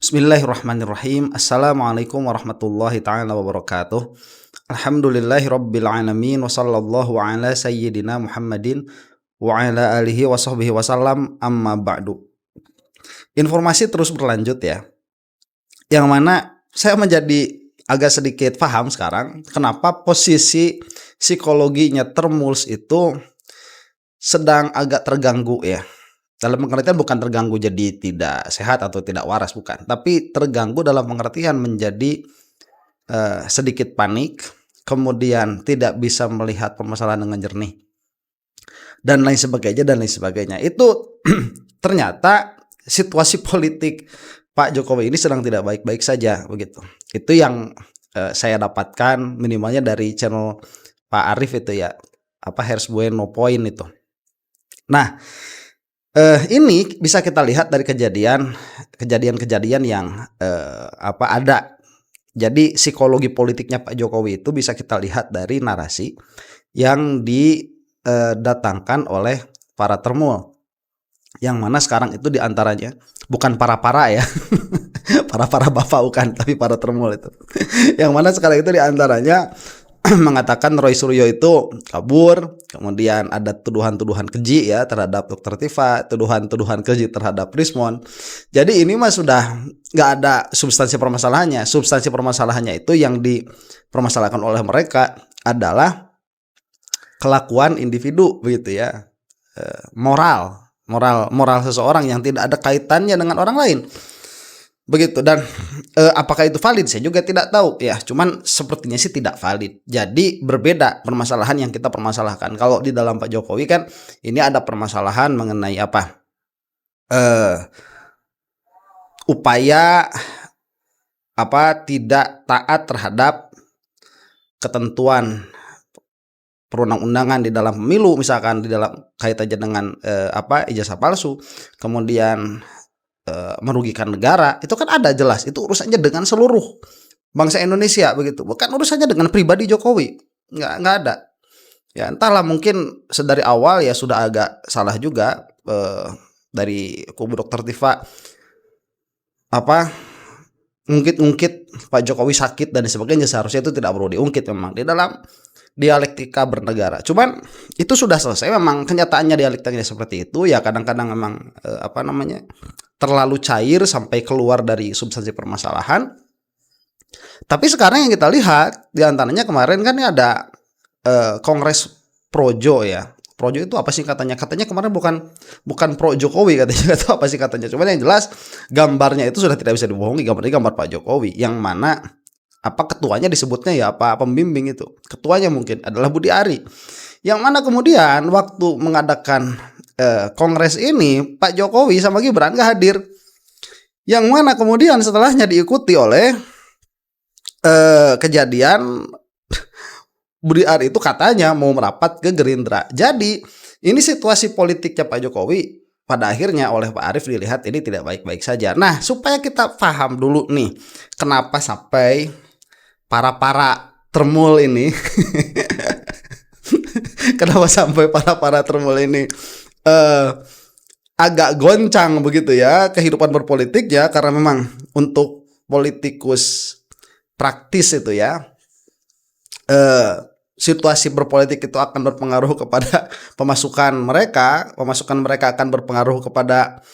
Bismillahirrahmanirrahim. Assalamualaikum warahmatullahi ta'ala wabarakatuh. Alhamdulillahi rabbil alamin. Wa sallallahu ala sayyidina Muhammadin wa ala alihi wa sahbihi wasallam, amma ba'du. Informasi terus berlanjut ya, yang mana saya menjadi agak sedikit paham sekarang kenapa posisi psikologinya Termuls itu sedang agak terganggu ya. Dalam pengertian bukan terganggu jadi tidak sehat atau tidak waras, bukan. Tapi terganggu dalam pengertian menjadi sedikit panik, kemudian tidak bisa melihat permasalahan dengan jernih, dan lain sebagainya. Itu ternyata situasi politik Pak Jokowi ini sedang tidak baik-baik saja, begitu. Itu yang saya dapatkan minimalnya dari channel Pak Arif itu ya, Hears Bueno Point itu. Nah, ini bisa kita lihat dari kejadian yang ada. Jadi psikologi politiknya Pak Jokowi itu bisa kita lihat dari narasi yang didatangkan oleh para termul, yang mana sekarang itu diantaranya bukan para ya, para bapak bukan, tapi para termul itu, yang mana sekarang itu diantaranya mengatakan Roy Suryo itu kabur, kemudian ada tuduhan-tuduhan keji ya terhadap Dr. Tifa, tuduhan-tuduhan keji terhadap Rismon. Jadi ini mah sudah nggak ada substansi permasalahannya. Substansi permasalahannya itu yang dipermasalahkan oleh mereka adalah kelakuan individu, begitu ya, moral seseorang yang tidak ada kaitannya dengan orang lain. Begitu. Dan apakah itu valid saya juga tidak tahu ya, cuman sepertinya sih tidak valid. Jadi berbeda permasalahan yang kita permasalahkan. Kalau di dalam Pak Jokowi kan ini ada permasalahan mengenai upaya tidak taat terhadap ketentuan perundang-undangan di dalam pemilu, misalkan di dalam kaitannya dengan ijazah palsu, kemudian merugikan negara. Itu kan ada jelas, itu urusannya dengan seluruh bangsa Indonesia, begitu, bukan urusannya dengan pribadi Jokowi. Nggak ada ya, entahlah, mungkin sedari awal ya sudah agak salah juga dari kubu Dr. Tifa ngungkit Pak Jokowi sakit dan sebagainya. Seharusnya itu tidak perlu diungkit memang di dalam dialektika bernegara. Cuman itu sudah selesai, memang kenyataannya dialektikanya seperti itu ya. Kadang-kadang memang terlalu cair sampai keluar dari substansi permasalahan. Tapi sekarang yang kita lihat diantaranya kemarin kan ada Kongres Projo ya. Projo itu apa sih katanya? Katanya kemarin bukan pro Jokowi katanya, atau apa sih katanya. Cuman yang jelas gambarnya itu sudah tidak bisa dibohongi, gambarnya gambar Pak Jokowi, yang mana ketuanya disebutnya ya pembimbing itu. Ketuanya mungkin adalah Budi Ari. Yang mana kemudian waktu mengadakan kongres ini Pak Jokowi sama Gibran gak hadir. Yang mana kemudian setelahnya diikuti oleh kejadian Budi Ari itu katanya mau merapat ke Gerindra. Jadi ini situasi politiknya Pak Jokowi pada akhirnya oleh Pak Arif dilihat ini tidak baik-baik saja. Nah, supaya kita paham dulu nih kenapa sampai para termul ini kenapa sampai para termul ini agak goncang begitu ya kehidupan berpolitiknya, karena memang untuk politikus praktis itu ya, situasi berpolitik itu akan berpengaruh kepada pemasukan mereka akan berpengaruh kepada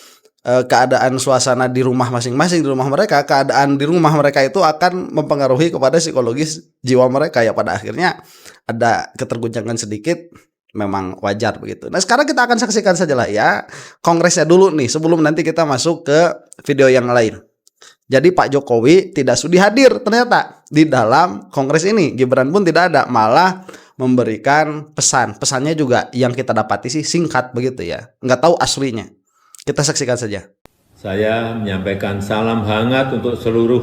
keadaan suasana di rumah masing-masing, di rumah mereka. Keadaan di rumah mereka itu akan mempengaruhi kepada psikologis jiwa mereka ya. Pada akhirnya ada keterguncangan sedikit, memang wajar begitu. Nah, sekarang kita akan saksikan saja lah ya kongresnya dulu nih, sebelum nanti kita masuk ke video yang lain. Jadi Pak Jokowi tidak sudi hadir ternyata di dalam kongres ini. Gibran pun tidak ada, malah memberikan pesannya juga yang kita dapati sih singkat begitu ya, nggak tahu aslinya. Kita saksikan saja. Saya menyampaikan salam hangat untuk seluruh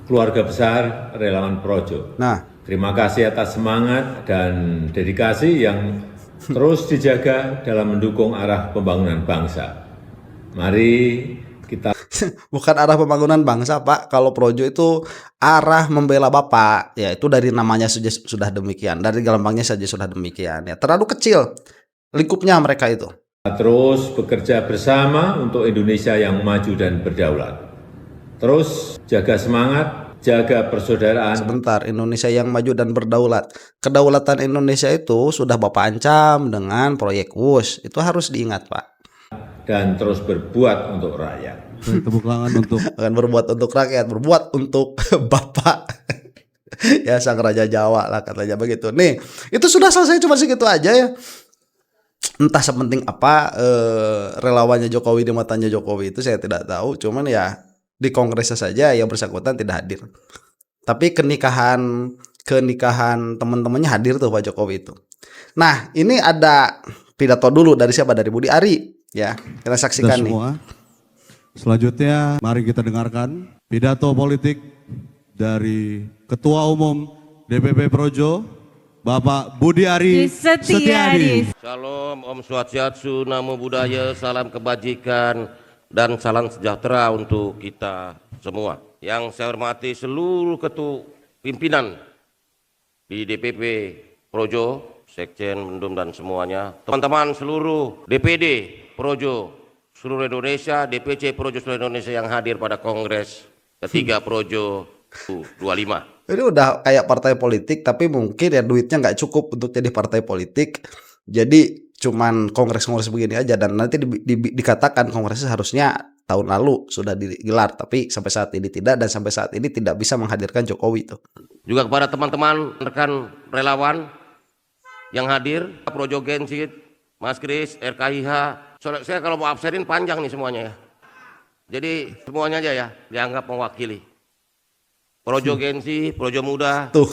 keluarga besar relawan Projo. Terima kasih atas semangat dan dedikasi yang terus dijaga dalam mendukung arah pembangunan bangsa. Mari kita bukan arah pembangunan bangsa, Pak. Kalau Projo itu arah membela Bapak. Ya, itu dari namanya saja sudah demikian. Dari gampangnya saja sudah demikian. Ya, terlalu kecil lingkupnya mereka itu. Terus bekerja bersama untuk Indonesia yang maju dan berdaulat. Terus jaga semangat, jaga persaudaraan. Sebentar, Indonesia yang maju dan berdaulat. Kedaulatan Indonesia itu sudah Bapak ancam dengan proyek WUS. Itu harus diingat, Pak. Dan terus berbuat untuk rakyat. Tepuk tangan untuk Bukan berbuat untuk rakyat, berbuat untuk Bapak. Ya, sang Raja Jawa lah katanya begitu. Nih, itu sudah selesai, cuma segitu aja ya. Entah sepenting apa relawannya Jokowi di matanya Jokowi itu saya tidak tahu. Cuman ya di kongresnya saja yang bersangkutan tidak hadir. Tapi kenikahan teman-temannya hadir tuh Pak Jokowi itu. Nah, ini ada pidato dulu dari siapa? Dari Budi Ari ya. Kita saksikan nih. semua. Selanjutnya mari kita dengarkan pidato politik dari Ketua Umum DPP Projo Bapak Budi Ari Setiadi. Shalom, Om Swastiastu, Namo Buddhaya, salam kebajikan dan salam sejahtera untuk kita semua. Yang saya hormati seluruh ketua pimpinan di DPP Projo, Sekjen, Mendum dan semuanya. Teman-teman seluruh DPD Projo seluruh Indonesia, DPC Projo seluruh Indonesia yang hadir pada Kongres ketiga Projo 25. Ini udah kayak partai politik, tapi mungkin ya duitnya nggak cukup untuk jadi partai politik. Jadi cuman kongres-kongres begini aja, dan nanti dikatakan kongresnya harusnya tahun lalu sudah digelar, tapi sampai saat ini tidak, dan sampai saat ini tidak bisa menghadirkan Jokowi itu. Juga kepada teman-teman rekan relawan yang hadir, Projo Gensit, Mas Kris, RKIH. Saya kalau mau absenin panjang nih semuanya ya. Jadi semuanya aja ya dianggap mewakili. Projo Gengsi, Projo Muda. Tuh,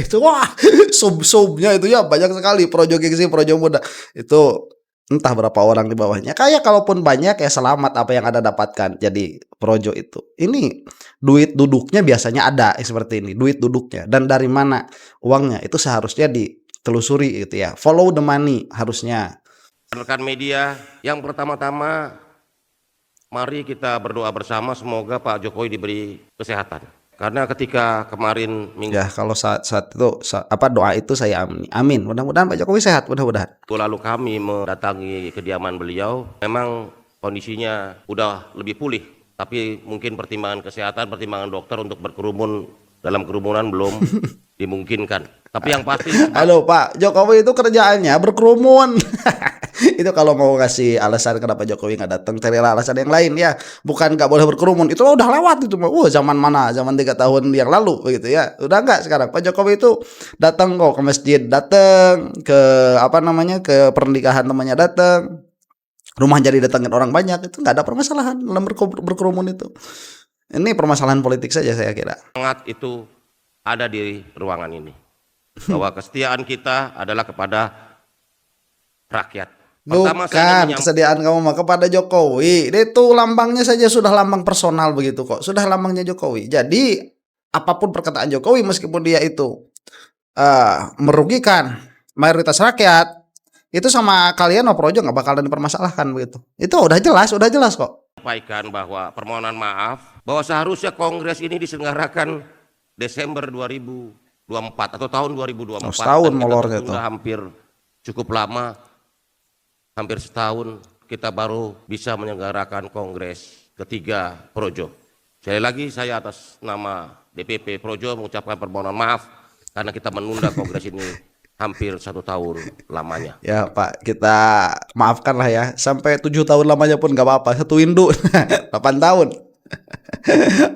itu wah, sub-subnya itu ya banyak sekali. Projo Gengsi, Projo Muda. Itu entah berapa orang di bawahnya. Kayak kalaupun banyak ya selamat apa yang Anda dapatkan. Jadi Projo itu. Ini duit duduknya biasanya ada seperti ini. Duit duduknya. Dan dari mana uangnya itu seharusnya ditelusuri gitu ya. Follow the money harusnya. Rekan media, yang pertama-tama mari kita berdoa bersama semoga Pak Jokowi diberi kesehatan. Karena ketika kemarin minggu ya, kalau saat itu doa itu saya amin. Mudah-mudahan Pak Jokowi sehat, mudah-mudahan. lalu kami mendatangi kediaman beliau, memang kondisinya udah lebih pulih, tapi mungkin pertimbangan kesehatan, pertimbangan dokter untuk berkerumun dalam kerumunan belum dimungkinkan. Tapi yang pasti, halo Pak Jokowi itu kerjaannya berkerumun. Itu kalau mau kasih alasan kenapa Jokowi nggak datang, carilah alasan yang lain ya. Bukan nggak boleh berkerumun, itu udah lewat itu. Zaman mana? Zaman 3 tahun yang lalu begitu ya. Udah nggak sekarang. Pak Jokowi itu datang kok ke masjid, datang ke ke pernikahan temannya, datang rumah jadi datangin orang banyak. Itu nggak ada permasalahan dalam berkerumun itu. Ini permasalahan politik saja saya kira. semangat itu ada di ruangan ini. Bahwa kesetiaan kita adalah kepada rakyat. Bukan kesediaan kamu mah kepada Jokowi. Itu lambangnya saja sudah lambang personal begitu kok. Sudah lambangnya Jokowi. Jadi apapun perkataan Jokowi meskipun dia itu merugikan mayoritas rakyat, itu sama kalian Projo nggak bakalan dipermasalahkan begitu. Itu udah jelas kok. Sampaikan bahwa permohonan maaf bahwa seharusnya kongres ini diselenggarakan Desember 2024 atau tahun 2024. Setahun molornya tuh. Sudah hampir cukup lama. Hampir setahun kita baru bisa menyelenggarakan kongres ketiga Projo. Sekali lagi saya atas nama DPP Projo mengucapkan permohonan maaf karena kita menunda kongres ini hampir 1 tahun lamanya. Ya Pak, kita maafkan lah ya. Sampai 7 tahun lamanya pun gak apa-apa. 1 induk 8 tahun.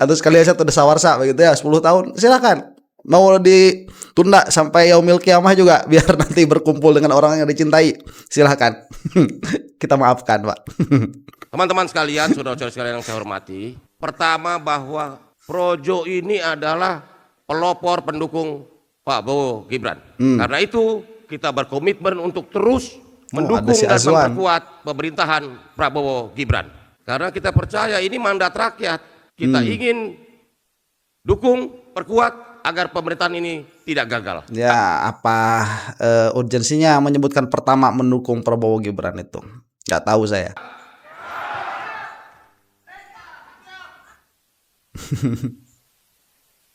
Atau sekalian 1 dasawarsa begitu ya, 10 tahun. Silakan. Mau ditunda sampai yaumil kiamah juga biar nanti berkumpul dengan orang yang dicintai. Silahkan. Kita maafkan Pak. Teman-teman sekalian, saudara-saudara sekalian yang saya hormati, pertama bahwa Projo ini adalah pelopor pendukung Pak Prabowo Gibran. Karena itu kita berkomitmen untuk terus mendukung dan memperkuat pemerintahan Prabowo Gibran. Karena kita percaya ini mandat rakyat. Kita ingin dukung, perkuat agar pemerintahan ini tidak gagal. Ya, apa urgensinya menyebutkan pertama mendukung Prabowo Gibran itu? Gak tahu saya.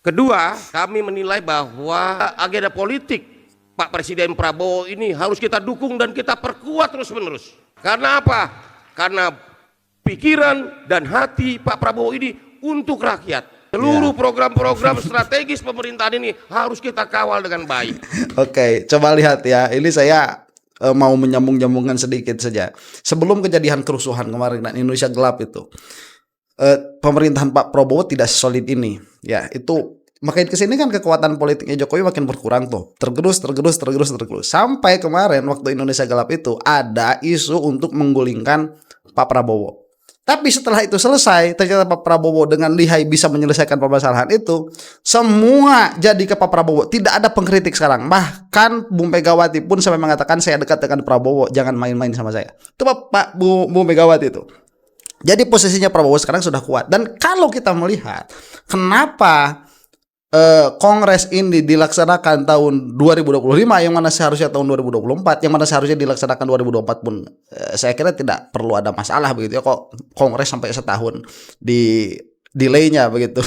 Kedua, kami menilai bahwa agenda politik Pak Presiden Prabowo ini harus kita dukung dan kita perkuat terus-menerus. Karena apa? Karena pikiran dan hati Pak Prabowo ini untuk rakyat. Seluruh program-program strategis pemerintahan ini harus kita kawal dengan baik. Oke, coba lihat ya. Ini saya mau menyambung-nyambungkan sedikit saja. Sebelum kejadian kerusuhan kemarin dan Indonesia gelap itu, pemerintahan Pak Prabowo tidak solid ini. Ya, itu makin kesini kan kekuatan politiknya Jokowi makin berkurang tuh. Tergerus. Sampai kemarin waktu Indonesia gelap itu ada isu untuk menggulingkan Pak Prabowo. Tapi setelah itu selesai, ternyata Pak Prabowo dengan lihai bisa menyelesaikan permasalahan itu. Semua jadi ke Pak Prabowo. Tidak ada pengkritik sekarang. Bahkan Bu Megawati pun sampai mengatakan saya dekat dengan Prabowo, jangan main-main sama saya. Itu Bu Megawati itu. Jadi posisinya Prabowo sekarang sudah kuat. Dan kalau kita melihat kenapa Kongres ini dilaksanakan tahun 2025 yang mana seharusnya tahun 2024, yang mana seharusnya dilaksanakan 2024 pun saya kira tidak perlu ada masalah begitu ya, kok Kongres sampai setahun di delaynya begitu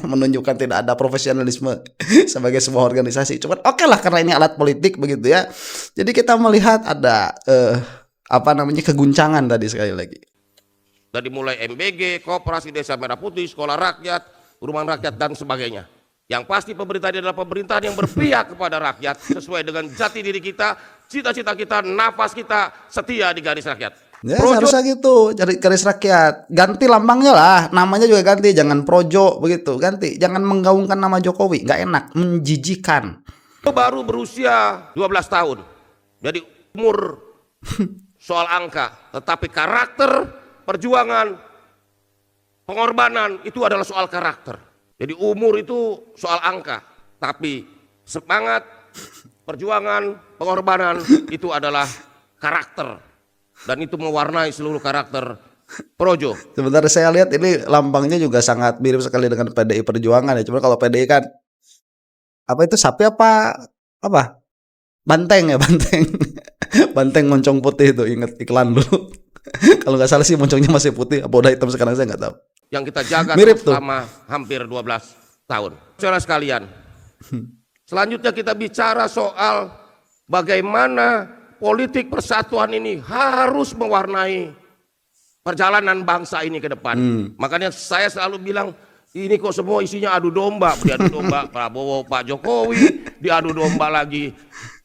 menunjukkan tidak ada profesionalisme sebagai sebuah organisasi. Cuman oke lah, karena ini alat politik begitu ya. Jadi kita melihat ada keguncangan tadi sekali lagi. Dari mulai MBG, Koperasi Desa Merah Putih, Sekolah Rakyat, Rumah Rakyat dan sebagainya. Yang pasti pemerintah ini adalah pemerintahan yang berpihak kepada rakyat sesuai dengan jati diri kita, cita-cita kita, nafas kita, setia di garis rakyat. Ya, harusnya gitu, jadi garis rakyat. Ganti lambangnya lah, namanya juga ganti, jangan Projo begitu, ganti. Jangan menggaungkan nama Jokowi, nggak enak, menjijikan. Baru berusia 12 tahun. Jadi umur soal angka, tetapi karakter, perjuangan, pengorbanan itu adalah soal karakter. Jadi umur itu soal angka, tapi semangat, perjuangan, pengorbanan itu adalah karakter. Dan itu mewarnai seluruh karakter Projo. Sebentar, saya lihat ini lambangnya juga sangat mirip sekali dengan PDI Perjuangan ya. Cuma kalau PDI kan apa itu sapi apa banteng ya, banteng. Banteng moncong putih itu, ingat iklan dulu. Kalau nggak salah sih moncongnya masih putih, apa udah hitam sekarang saya nggak tahu. Yang kita jaga selama hampir 12 tahun. Saudara sekalian, selanjutnya kita bicara soal bagaimana politik persatuan ini harus mewarnai perjalanan bangsa ini ke depan. Makanya saya selalu bilang, ini kok semua isinya adu domba. Diadu domba Prabowo, Pak Jokowi, diadu domba lagi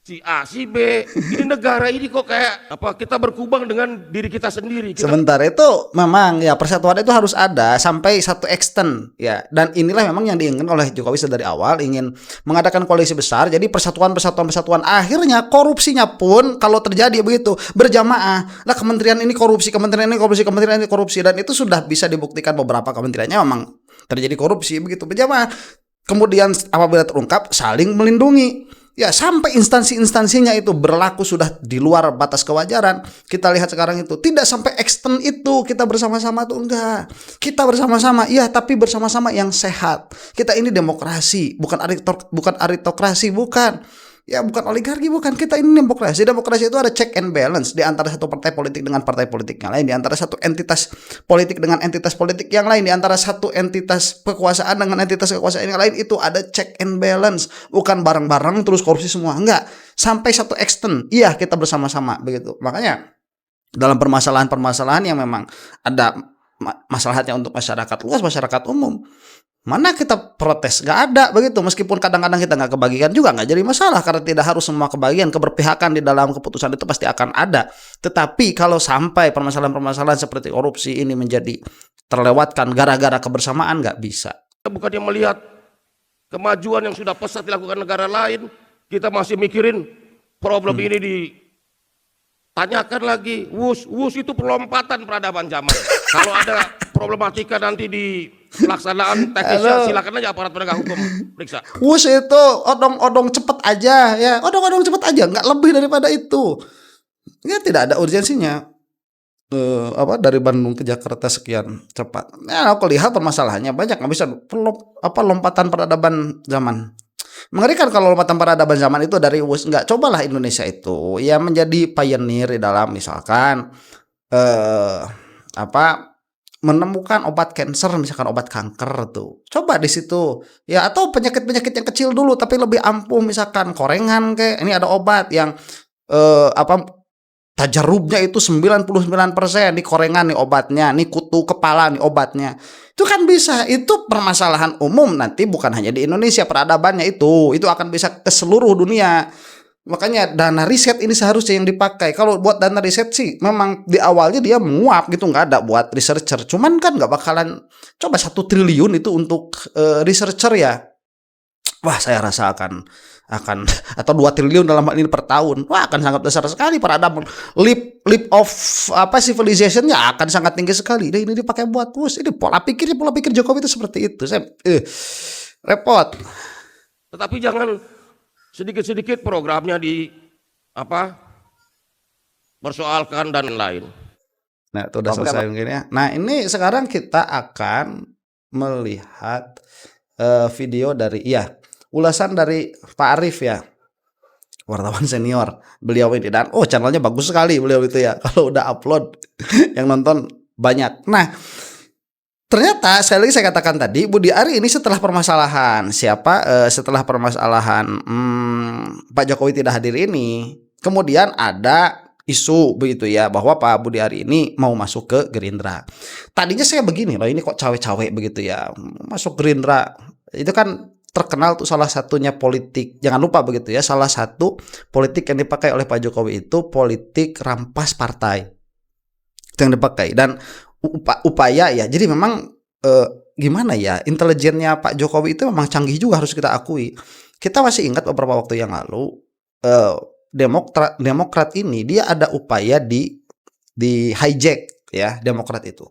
si A, si B. Ini negara ini kok kayak kita berkubang dengan diri kita sendiri. Sebentar, itu memang ya persatuan itu harus ada sampai satu extent ya. Dan inilah memang yang diinginkan oleh Jokowi sedari awal, ingin mengadakan koalisi besar. Jadi persatuan. Akhirnya korupsinya pun kalau terjadi begitu berjamaah. Lah kementerian ini korupsi, kementerian ini korupsi, dan itu sudah bisa dibuktikan beberapa kementeriannya memang terjadi korupsi begitu berjamaah. Kemudian apabila terungkap saling melindungi. Ya, sampai instansi-instansinya itu berlaku sudah di luar batas kewajaran. Kita lihat sekarang itu tidak sampai extend itu kita bersama-sama tuh, enggak. Kita bersama-sama, iya, tapi bersama-sama yang sehat. Kita ini demokrasi, bukan aritokrasi, bukan. Ya, bukan oligarki, bukan. Kita ini demokrasi. Demokrasi itu ada check and balance di antara satu partai politik dengan partai politik yang lain, di antara satu entitas politik dengan entitas politik yang lain, di antara satu entitas kekuasaan dengan entitas kekuasaan yang lain. Itu ada check and balance, bukan bareng-bareng terus korupsi semua, enggak. Sampai satu extent, iya, kita bersama-sama begitu. Makanya dalam permasalahan-permasalahan yang memang ada masalahnya untuk masyarakat luas, masyarakat umum, mana kita protes? Gak ada begitu. Meskipun kadang-kadang kita gak kebagian juga gak jadi masalah, karena tidak harus semua kebagian. Keberpihakan di dalam keputusan itu pasti akan ada. Tetapi kalau sampai permasalahan-permasalahan seperti korupsi ini menjadi terlewatkan gara-gara kebersamaan, gak bisa. Bukannya melihat kemajuan yang sudah pesat dilakukan negara lain, kita masih mikirin problem ini ditanyakan lagi. Wus itu perlompatan peradaban zaman. Kalau ada problematika nanti di pelaksanaan teknisnya, silakan aja aparat penegak hukum periksa. Wus itu odong-odong cepet aja ya, odong-odong cepet aja, nggak lebih daripada itu. Ya tidak ada urgensinya. Dari Bandung ke Jakarta sekian cepat. Ya aku lihat permasalahannya banyak, nggak bisa lompatan peradaban zaman. Mengerikan kalau lompatan peradaban zaman itu dari Wus. Nggak, cobalah Indonesia itu ya menjadi pioneer di dalam misalkan menemukan obat kanker, misalkan obat kanker tuh, coba di situ ya, atau penyakit-penyakit yang kecil dulu tapi lebih ampuh, misalkan korengan kayak ini ada obat yang tajarubnya itu 99%, nih korengan nih obatnya, nih kutu kepala nih obatnya. Itu kan bisa, itu permasalahan umum nanti bukan hanya di Indonesia peradabannya itu akan bisa ke seluruh dunia. Makanya dana riset ini seharusnya yang dipakai. Kalau buat dana riset sih memang di awalnya dia menguap gitu, nggak ada buat researcher. Cuman kan nggak bakalan coba 1 triliun itu untuk researcher ya. Wah, saya rasa akan atau 2 triliun dalam hal ini per tahun. Wah, akan sangat besar sekali peradaban. Leap of civilization-nya akan sangat tinggi sekali. Nah, ini dipakai buat ini pola pikir Jokowi itu seperti itu. Saya repot. Tetapi jangan sedikit-sedikit programnya persoalkan dan lain. Nah, itu udah selesai mungkin ya. Nah, ini sekarang kita akan melihat video dari ulasan dari Pak Arief ya, wartawan senior beliau ini, dan channelnya bagus sekali beliau itu ya, kalau udah upload yang nonton banyak. Nah, ternyata sekali lagi saya katakan tadi, Budi Ari ini setelah permasalahan Pak Jokowi tidak hadir ini, kemudian ada isu begitu ya, bahwa Pak Budi Ari ini mau masuk ke Gerindra. Tadinya saya begini loh, ini kok cawe-cawe begitu ya, masuk Gerindra itu kan terkenal tuh salah satunya politik, jangan lupa begitu ya, salah satu politik yang dipakai oleh Pak Jokowi itu politik rampas partai, itu yang dipakai. Dan upaya ya, jadi memang gimana ya, intelijennya Pak Jokowi itu memang canggih juga, harus kita akui. Kita masih ingat beberapa waktu yang lalu Demokrat ini dia ada upaya di hijack ya, Demokrat itu.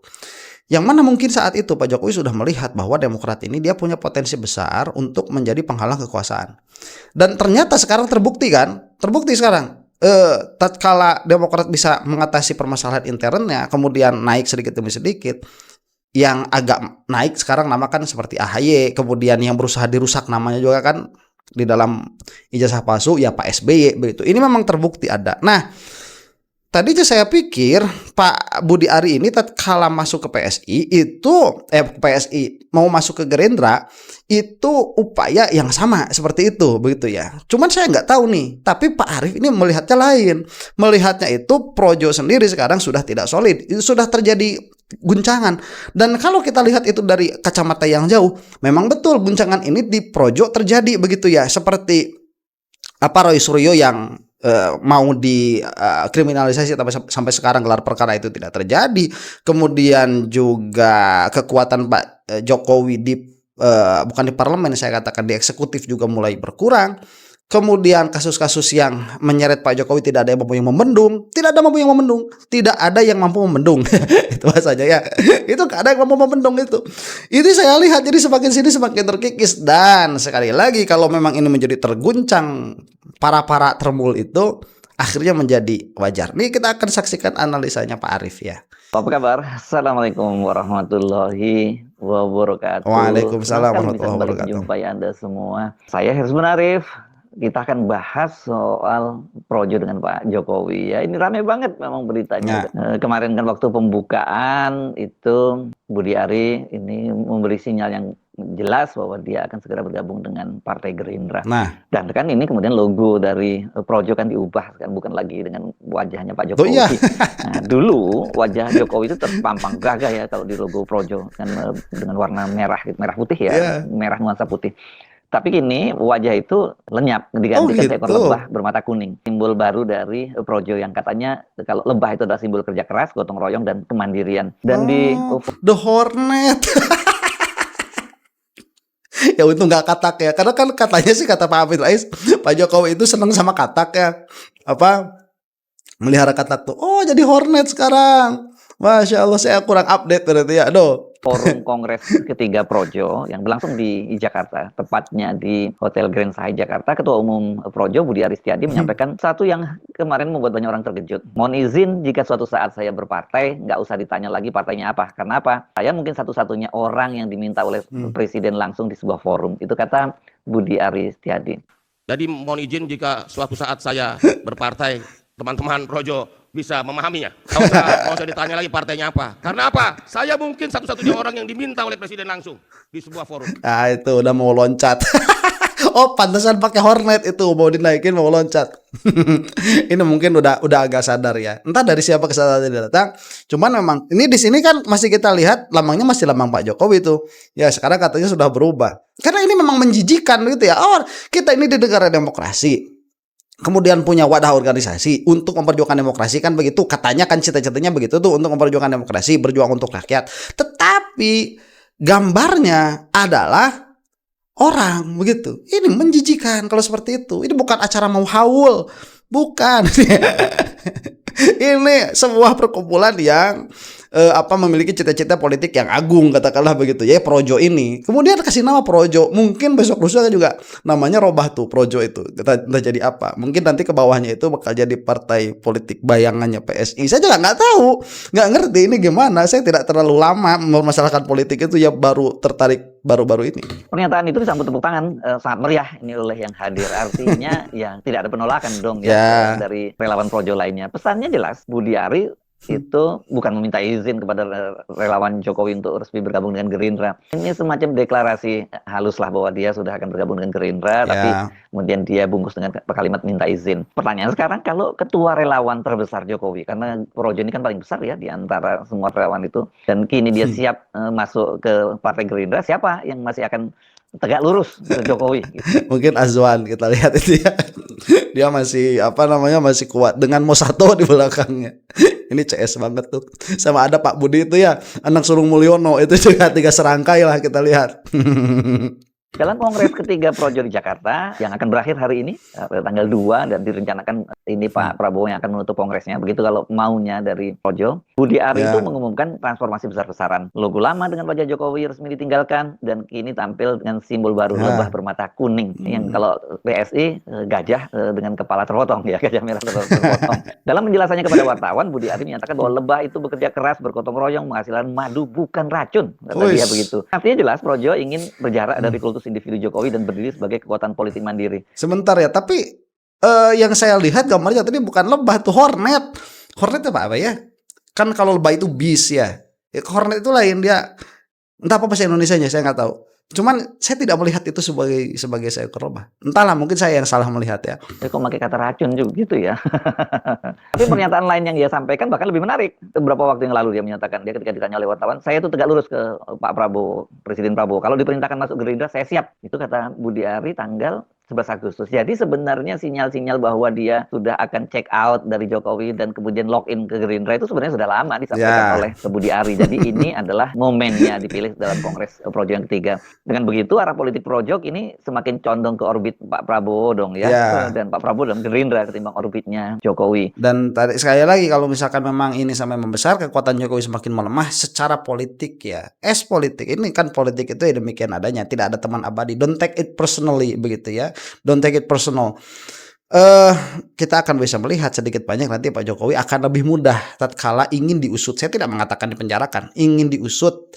Yang mana mungkin saat itu Pak Jokowi sudah melihat bahwa Demokrat ini dia punya potensi besar untuk menjadi penghalang kekuasaan. Dan ternyata sekarang terbukti sekarang. Tatkala Demokrat bisa mengatasi permasalahan internnya, kemudian naik sedikit demi sedikit. Yang agak naik sekarang namakan seperti AHY, kemudian yang berusaha dirusak namanya juga kan di dalam ijazah palsu ya Pak SBY begitu. Ini memang terbukti ada. Nah, tadinya saya pikir Pak Budi Ari ini tatkala masuk ke PSI mau masuk ke Gerindra itu upaya yang sama seperti itu begitu ya. Cuman saya nggak tahu nih, tapi Pak Arief ini melihatnya lain. Melihatnya itu Projo sendiri sekarang sudah tidak solid, itu sudah terjadi guncangan. Dan kalau kita lihat itu dari kacamata yang jauh, memang betul guncangan ini di Projo terjadi begitu ya. Seperti Roy Suryo yang mau dikriminalisasi tapi sampai sekarang gelar perkara itu tidak terjadi. Kemudian juga kekuatan Pak Jokowi bukan di parlemen, saya katakan di eksekutif juga mulai berkurang. Kemudian kasus-kasus yang menyeret Pak Jokowi tidak ada yang mampu membendung, tidak ada yang mampu membendung. Itu bahasanya ya. Itu gak ada yang mampu membendung itu. Itu saya lihat jadi semakin sini semakin terkikis. Dan sekali lagi kalau memang ini menjadi terguncang, para termul itu akhirnya menjadi wajar. Nih kita akan saksikan analisanya Pak Arief ya. Apa kabar? Assalamualaikum warahmatullahi wabarakatuh. Waalaikumsalam warahmatullahi wabarakatuh. Menjumpai Anda semua. Saya Herzman Arif. Kita akan bahas soal Projo dengan Pak Jokowi ya. Ini ramai banget memang beritanya. Kemarin kan waktu pembukaan itu Budi Ari ini memberi sinyal yang jelas bahwa dia akan segera bergabung dengan Partai Gerindra. Dan kan ini kemudian logo dari Projo kan diubah kan, bukan lagi dengan wajahnya Pak Jokowi. Nah, dulu wajah Jokowi itu terpampang gagah ya kalau di logo Projo kan, dengan warna merah putih ya, merah nuansa putih. Tapi kini wajah itu lenyap, digantikan seekor lebah bermata kuning. Simbol baru dari Projo yang katanya kalau lebah itu adalah simbol kerja keras, gotong royong, dan kemandirian. Dan The Hornet. Ya untung nggak katak ya, karena kan katanya sih kata Pak Amin Rais, Pak Jokowi itu senang sama katak ya, melihara katak tuh. Oh jadi Hornet sekarang. Masya Allah, saya kurang update berarti ya. Forum Kongres ketiga Projo yang berlangsung di Jakarta, tepatnya di Hotel Grand Sahai Jakarta. Ketua Umum Projo Budi Ari Setiadi menyampaikan satu yang kemarin membuat banyak orang terkejut. Mohon izin jika suatu saat saya berpartai, nggak usah ditanya lagi partainya apa. Karena apa? Saya mungkin satu-satunya orang yang diminta oleh Presiden langsung di sebuah forum. Itu kata Budi Ari Setiadi. Jadi mohon izin jika suatu saat saya berpartai, teman-teman Projo bisa memahaminya. Kalau mau saya ditanya lagi partainya apa. Karena apa? Saya mungkin satu-satunya orang yang diminta oleh Presiden langsung di sebuah forum. Itu udah mau loncat. Oh, pantesan pakai Hornet itu mau dinaikin mau loncat. Ini mungkin udah agak sadar ya. Entah dari siapa kesadaran ini datang. Cuman memang ini di sini kan masih kita lihat lambangnya masih lambang Pak Jokowi itu. Ya sekarang katanya sudah berubah. Karena ini memang menjijikan gitu ya. Oh, kita ini di negara demokrasi. Kemudian punya wadah organisasi untuk memperjuangkan demokrasi kan begitu. Katanya kan cita-citanya begitu tuh untuk memperjuangkan demokrasi, berjuang untuk rakyat. Tetapi gambarnya adalah orang begitu. Ini menjijikan kalau seperti itu. Ini bukan acara mau haul, bukan. Ini sebuah perkumpulan yang memiliki cita-cita politik yang agung, katakanlah begitu ya, Projo ini. Kemudian kasih nama Projo. Mungkin besok lusa juga namanya robah tuh Projo itu. Entah jadi apa. Mungkin nanti ke bawahnya itu bakal jadi partai politik bayangannya PSI. Saya juga nggak tahu, nggak ngerti ini gimana. Saya tidak terlalu lama mempermasalahkan politik itu, ya baru tertarik baru-baru ini. Pernyataan itu disambut tepuk tangan sangat meriah ini oleh yang hadir. Artinya ya tidak ada penolakan dong ya dari relawan Projo lainnya. Pesannya jelas, Budi Ari itu bukan meminta izin kepada relawan Jokowi untuk resmi bergabung dengan Gerindra. Ini semacam deklarasi halus lah bahwa dia sudah akan bergabung dengan Gerindra, tapi kemudian dia bungkus dengan kalimat minta izin. Pertanyaan sekarang, kalau ketua relawan terbesar Jokowi, karena Projo ini kan paling besar ya di antara semua relawan itu, dan kini dia siap masuk ke Partai Gerindra, siapa yang masih akan tegak lurus ke Jokowi? Gitu. Mungkin Azwan, kita lihat itu ya. Dia masih masih kuat dengan Mosato di belakangnya. Ini CS banget tuh. Sama ada Pak Budi itu ya, anak sulung Mulyono, itu juga 3 serangkai lah kita lihat. Dalam kongres ketiga Projo di Jakarta yang akan berakhir hari ini pada tanggal 2 dan direncanakan ini Pak Prabowo yang akan menutup kongresnya. Begitu kalau maunya dari Projo. Budi Ari itu mengumumkan transformasi besar-besaran. Logo lama dengan wajah Jokowi resmi ditinggalkan dan kini tampil dengan simbol baru, lebah bermata kuning. Yang kalau PSI gajah dengan kepala terpotong ya, gajah merah terpotong. Dalam penjelasannya kepada wartawan, Budi Ari menyatakan bahwa lebah itu bekerja keras, bergotong royong, menghasilkan madu bukan racun. Kata dia begitu. Artinya jelas Projo ingin berjarak dari kultus individu Jokowi dan berdiri sebagai kekuatan politik mandiri. Sebentar ya, tapi yang saya lihat gambarnya tadi bukan lebah, tuh Hornet. Hornet apa ya? Kan kalau lebah itu bis ya. Hornet itu lain, dia entah apa bahasa Indonesianya, saya nggak tahu. Cuman saya tidak melihat itu sebagai seekor lebah. Entahlah, mungkin saya yang salah melihat ya. Kok pakai kata racun juga gitu ya. Tapi pernyataan lain yang dia sampaikan bahkan lebih menarik. Beberapa waktu yang lalu dia menyatakan, dia ketika ditanya oleh wartawan, saya itu tegak lurus ke Pak Prabowo, Presiden Prabowo. Kalau diperintahkan masuk Gerindra, saya siap. Itu kata Budi Ari tanggal 11 Agustus. Jadi sebenarnya sinyal-sinyal bahwa dia sudah akan check out dari Jokowi dan kemudian login ke Gerindra itu sebenarnya sudah lama disampaikan oleh Budi Ari. Jadi ini adalah momennya dipilih dalam Kongres Projo yang ketiga. Dengan begitu arah politik Projo ini semakin condong ke orbit Pak Prabowo dong ya. Dan Pak Prabowo dalam Gerindra ketimbang orbitnya Jokowi. Dan tadi sekali lagi, kalau misalkan memang ini sampai membesar, kekuatan Jokowi semakin melemah secara politik ya. Politik ini kan, politik itu ya demikian adanya, tidak ada teman abadi. Don't take it personally begitu ya. Don't take it personal. Kita akan bisa melihat sedikit banyak nanti Pak Jokowi akan lebih mudah tatkala ingin diusut. Saya tidak mengatakan dipenjarakan, ingin diusut,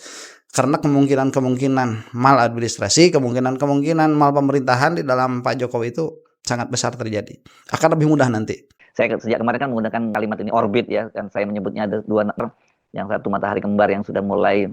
karena kemungkinan maladministrasi, kemungkinan mal pemerintahan di dalam Pak Jokowi itu sangat besar terjadi. Akan lebih mudah nanti. Saya sejak kemarin kan menggunakan kalimat ini orbit ya, kan saya menyebutnya ada 2, yang satu matahari kembar yang sudah mulai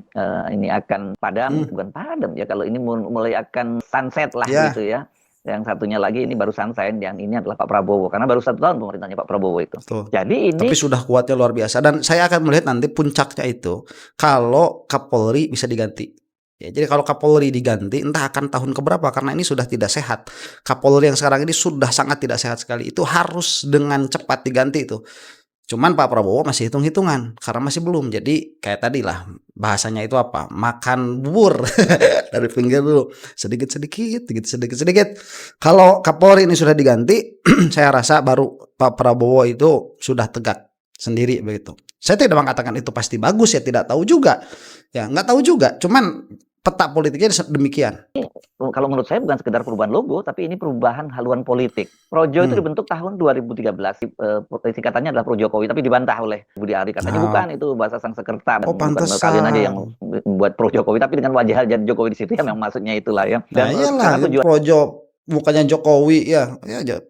ini akan padam, bukan padam ya, kalau ini mulai akan sunset lah gitu ya. Yang satunya lagi ini baru sunshine, yang ini adalah Pak Prabowo, karena baru 1 tahun pemerintahnya Pak Prabowo itu. Jadi ini, tapi sudah kuatnya luar biasa, dan saya akan melihat nanti puncaknya itu kalau Kapolri bisa diganti. Ya, jadi kalau Kapolri diganti, entah akan tahun keberapa, karena ini sudah tidak sehat. Kapolri yang sekarang ini sudah sangat tidak sehat sekali. Itu harus dengan cepat diganti itu. Cuman Pak Prabowo masih hitung-hitungan karena masih belum. Jadi kayak tadi lah bahasanya itu apa? Makan bubur dari pinggir dulu, sedikit-sedikit. Kalau Kapolri ini sudah diganti, saya rasa baru Pak Prabowo itu sudah tegak sendiri begitu. Saya tidak mengatakan itu pasti bagus ya, tidak tahu juga. Ya, nggak tahu juga. Cuman peta politiknya demikian. Kalau menurut saya bukan sekedar perubahan logo, tapi ini perubahan haluan politik. Projo itu dibentuk tahun 2013. Singkatannya adalah Pro Jokowi, tapi dibantah oleh Budi Ari. Katanya bukan, itu bahasa sang sekretar. Bukan kalian aja yang membuat Pro Jokowi, tapi dengan wajah Jokowi di situ ya, memang maksudnya itulah ya. Dan iyalah, Projo mukanya Jokowi ya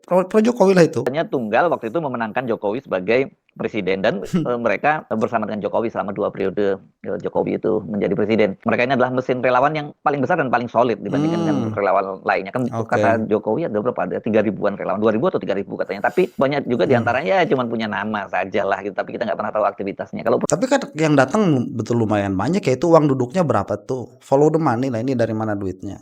pro Jokowi lah itu. Tunggal waktu itu memenangkan Jokowi sebagai presiden dan mereka bersama dengan Jokowi selama 2 periode Jokowi itu menjadi presiden. Mereka ini adalah mesin relawan yang paling besar dan paling solid dibandingkan dengan relawan lainnya. Kan kata Jokowi ada berapa? Ada 3.000-an relawan, 2.000 atau 3.000 katanya. Tapi banyak juga diantaranya cuma punya nama saja lah gitu. Tapi kita nggak pernah tahu aktivitasnya. Tapi kan yang datang betul lumayan banyak, yaitu uang duduknya berapa tuh? Follow the money lah, ini dari mana duitnya?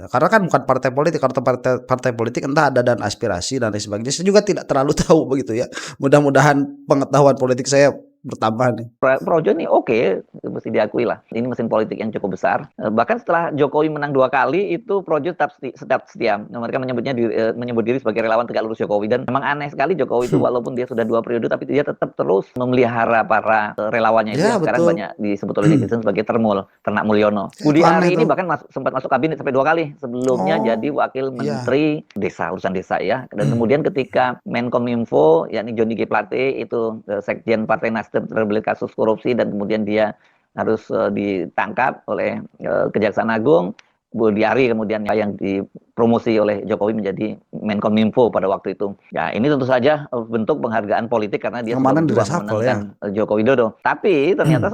Karena kan bukan partai politik, kalau partai politik entah ada dan aspirasi dan lain sebagainya. Saya juga tidak terlalu tahu begitu ya. Mudah-mudahan pengetahuan politik saya bertambah nih. Projo nih oke, mesti diakui lah. Ini mesin politik yang cukup besar. Bahkan setelah Jokowi menang 2 kali, itu Projo tetap setia. Mereka menyebut diri sebagai relawan tegak lurus Jokowi. Dan memang aneh sekali Jokowi itu walaupun dia sudah 2 periode, tapi dia tetap terus memelihara para relawannya itu. Ya, sekarang banyak disebut oleh netizen sebagai Ternak Mulyono. Budi Ari ini bahkan sempat masuk kabinet sampai 2 kali. Sebelumnya jadi wakil menteri desa, urusan desa ya. Dan kemudian ketika Menkominfo, yakni Johnny G. Plate itu sekjen Partai Nasdem terbelit kasus korupsi dan kemudian dia harus ditangkap oleh Kejaksaan Agung. Budi Ari kemudian yang dipromosi oleh Jokowi menjadi Menkominfo pada waktu itu. Ya ini tentu saja bentuk penghargaan politik karena dia sudah memenangkan Joko Widodo. Tapi ternyata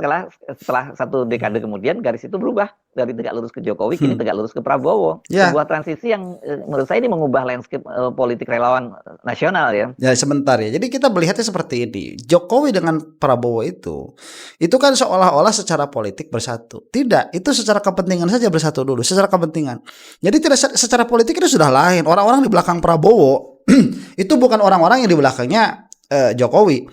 setelah 1 dekade kemudian garis itu berubah dari tegak lurus ke Jokowi kini tegak lurus ke Prabowo. Sebuah transisi yang menurut saya ini mengubah landscape politik relawan nasional ya. Ya sebentar ya. Jadi kita melihatnya seperti ini. Jokowi dengan Prabowo itu kan seolah-olah secara politik bersatu. Tidak, itu secara kepentingan saja bersatu dulu. Secara kepentingan. Jadi tidak secara politik itu sudah lain. Orang-orang di belakang Prabowo itu bukan orang-orang yang di belakangnya Jokowi.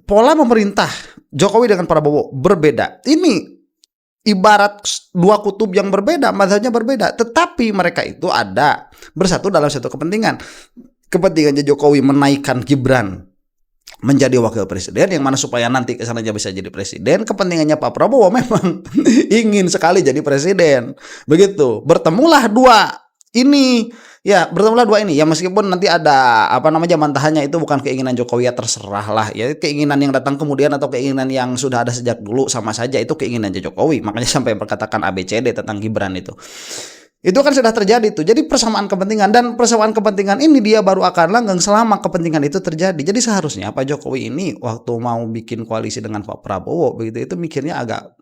Pola memerintah Jokowi dengan Prabowo berbeda. Ini ibarat 2 kutub yang berbeda, mazhabnya berbeda. Tetapi mereka itu ada bersatu dalam satu kepentingan. Kepentingannya Jokowi menaikkan Gibran menjadi wakil presiden, yang mana supaya nanti kesananya bisa jadi presiden. Kepentingannya Pak Prabowo memang ingin sekali jadi presiden. Begitu. Bertemulah dua ini. Ya, bertemulah dua ini. Ya meskipun nanti ada bantahannya, itu bukan keinginan Jokowi, ya terserah lah. Ya keinginan yang datang kemudian atau keinginan yang sudah ada sejak dulu sama saja, itu keinginannya Jokowi. Makanya sampai berkatakan ABCD tentang Gibran itu. Itu kan sudah terjadi tuh. Jadi persamaan kepentingan, dan persamaan kepentingan ini dia baru akan langgeng selama kepentingan itu terjadi. Jadi seharusnya Pak Jokowi ini waktu mau bikin koalisi dengan Pak Prabowo begitu, itu mikirnya agak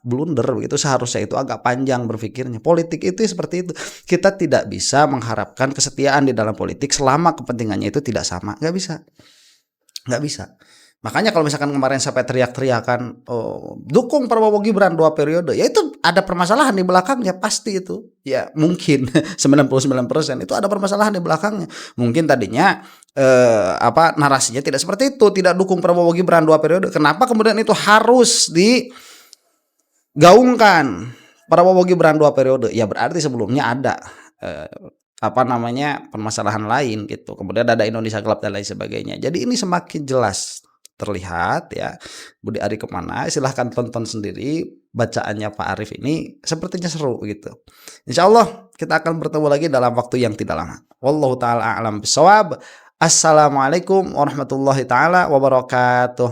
blunder begitu. Seharusnya itu agak panjang berpikirnya. Politik itu seperti itu. Kita tidak bisa mengharapkan kesetiaan di dalam politik selama kepentingannya itu tidak sama. Nggak bisa. Nggak bisa. Makanya kalau misalkan kemarin sampai teriak-teriakan dukung Prabowo Gibran 2 periode, ya itu ada permasalahan di belakangnya pasti itu. Ya mungkin 99% itu ada permasalahan di belakangnya. Mungkin tadinya narasinya tidak seperti itu, tidak dukung Prabowo Gibran 2 periode. Kenapa kemudian itu harus digaungkan Prabowo Gibran 2 periode? Ya berarti sebelumnya ada permasalahan lain gitu. Kemudian ada Indonesia Gelap dan lain sebagainya. Jadi ini semakin jelas terlihat ya Budi Ari kemana. Silahkan tonton sendiri bacaannya Pak Arief ini, sepertinya seru gitu. Insya Allah kita akan bertemu lagi dalam waktu yang tidak lama. Wallahu ta'ala a'lam bishawab. Assalamualaikum warahmatullahi ta'ala wabarakatuh.